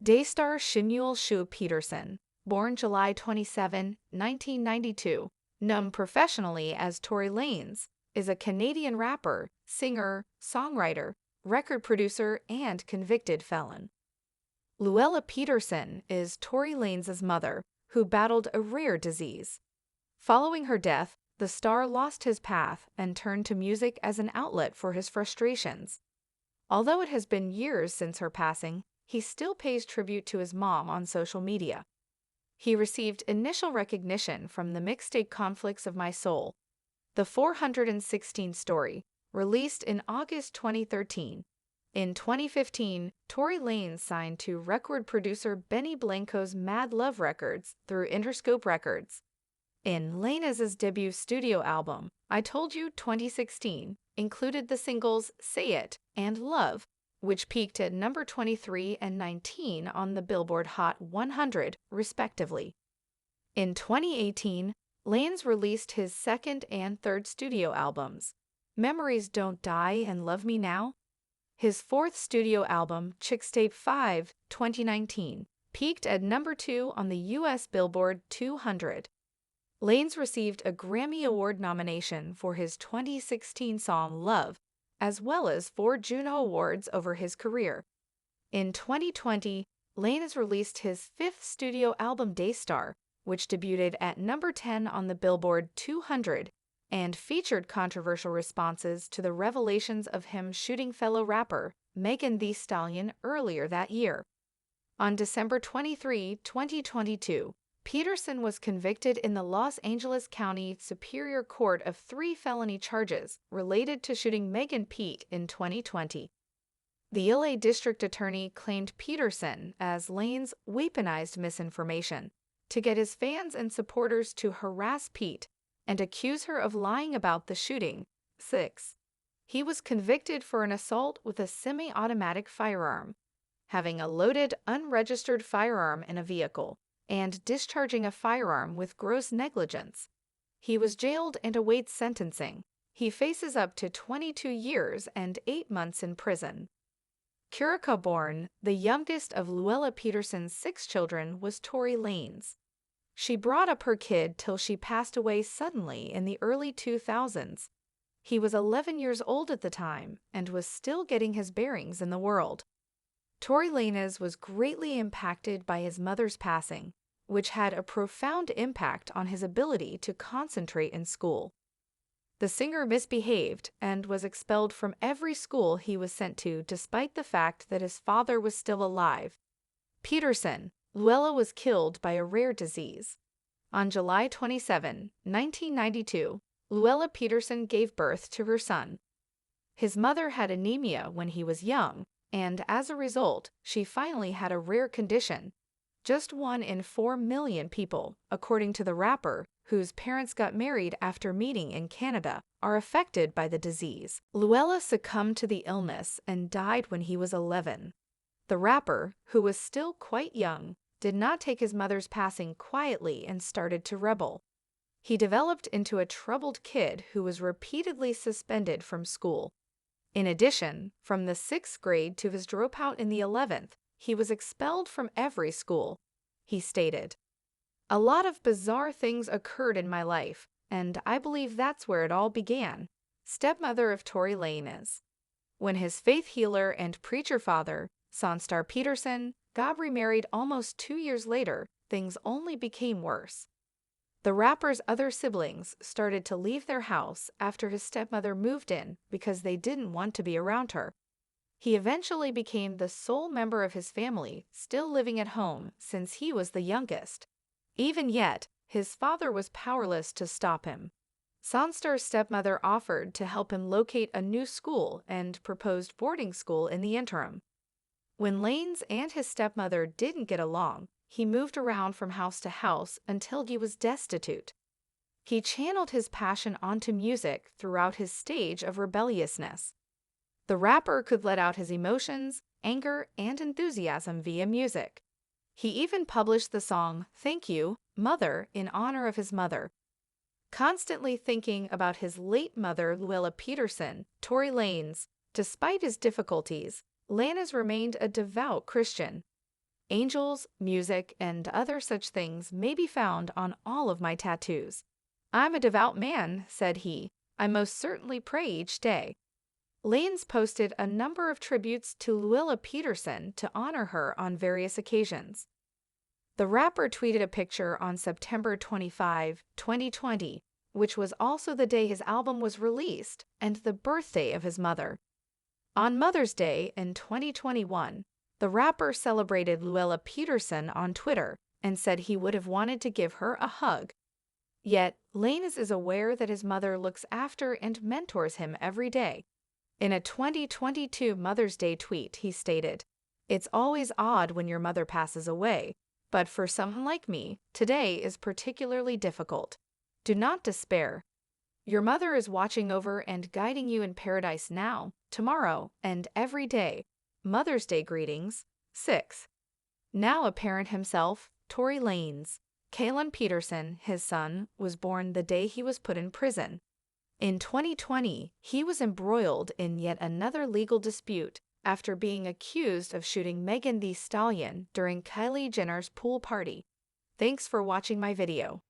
Daystar Shinuel Shu Peterson, born July 27, 1992, known professionally as Tory Lanez, is a Canadian rapper, singer, songwriter, record producer, and convicted felon. Luella Peterson is Tory Lanez's mother, who battled a rare disease. Following her death, the star lost his path and turned to music as an outlet for his frustrations. Although it has been years since her passing, he still pays tribute to his mom on social media. He received initial recognition from the mixtape Conflicts of My Soul, the 416 story, released in August 2013. In 2015, Tory Lanez signed to record producer Benny Blanco's Mad Love Records through Interscope Records. In Lanez's debut studio album, I Told You 2016, included the singles Say It and Love, which peaked at number 23 and 19 on the Billboard Hot 100, respectively. In 2018, Lanez released his second and third studio albums, Memories Don't Die and Love Me Now. His fourth studio album, Chixtape 5, 2019, peaked at number 2 on the U.S. Billboard 200. Lanez received a Grammy Award nomination for his 2016 song Love, as well as 4 Juno Awards over his career. In 2020, Lanez released his fifth studio album Daystar, which debuted at number 10 on the Billboard 200 and featured controversial responses to the revelations of him shooting fellow rapper Megan Thee Stallion earlier that year. On December 23, 2022, Peterson was convicted in the Los Angeles County Superior Court of 3 felony charges related to shooting Megan Pete in 2020. The LA District Attorney claimed Peterson as Lanez weaponized misinformation to get his fans and supporters to harass Pete and accuse her of lying about the shooting. 6. He was convicted for an assault with a semi-automatic firearm, having a loaded, unregistered firearm in a vehicle, and discharging a firearm with gross negligence. He was jailed and awaits sentencing. He faces up to 22 years and 8 months in prison. Currica born, the youngest of Luella Peterson's 6 children, was Tory Lanez. She brought up her kid till she passed away suddenly in the early 2000s. He was 11 years old at the time and was still getting his bearings in the world. Tory Lanez was greatly impacted by his mother's passing, which had a profound impact on his ability to concentrate in school. The singer misbehaved and was expelled from every school he was sent to despite the fact that his father was still alive. Peterson, Luella was killed by a rare disease. On July 27, 1992, Luella Peterson gave birth to her son. His mother had anemia when he was young, and as a result, she finally had a rare condition. Just 1 in 4 million people, according to the rapper, whose parents got married after meeting in Canada, are affected by the disease. Luella succumbed to the illness and died when he was 11. The rapper, who was still quite young, did not take his mother's passing quietly and started to rebel. He developed into a troubled kid who was repeatedly suspended from school. In addition, from the 6th grade to his dropout in the 11th, he was expelled from every school. He stated, "A lot of bizarre things occurred in my life, and I believe that's where it all began." Stepmother of Tory Lanez. When his faith healer and preacher father, Singer Peterson, got remarried almost 2 years later, things only became worse. The rapper's other siblings started to leave their house after his stepmother moved in because they didn't want to be around her. He eventually became the sole member of his family still living at home since he was the youngest. Even yet, his father was powerless to stop him. Singer's stepmother offered to help him locate a new school and proposed boarding school in the interim. When Lanez and his stepmother didn't get along, he moved around from house to house until he was destitute. He channeled his passion onto music throughout his stage of rebelliousness. The rapper could let out his emotions, anger, and enthusiasm via music. He even published the song "Thank You, Mother" in honor of his mother. Constantly thinking about his late mother, Luella Peterson, Tory Lanez, despite his difficulties, Lanez remained a devout Christian. Angels, music, and other such things may be found on all of my tattoos. I'm a devout man, said he. I most certainly pray each day. Lanez posted a number of tributes to Luella Peterson to honor her on various occasions. The rapper tweeted a picture on September 25, 2020, which was also the day his album was released and the birthday of his mother. On Mother's Day in 2021, the rapper celebrated Luella Peterson on Twitter and said he would have wanted to give her a hug. Yet, Lanez is aware that his mother looks after and mentors him every day. In a 2022 Mother's Day tweet, he stated, "It's always odd when your mother passes away, but for someone like me, today is particularly difficult. Do not despair. Your mother is watching over and guiding you in paradise now, tomorrow, and every day. Mother's Day greetings." 6. Now a parent himself, Tory Lanez, Kalen Peterson, his son, was born the day he was put in prison. In 2020, he was embroiled in yet another legal dispute after being accused of shooting Megan Thee Stallion during Kylie Jenner's pool party. Thanks for watching my video.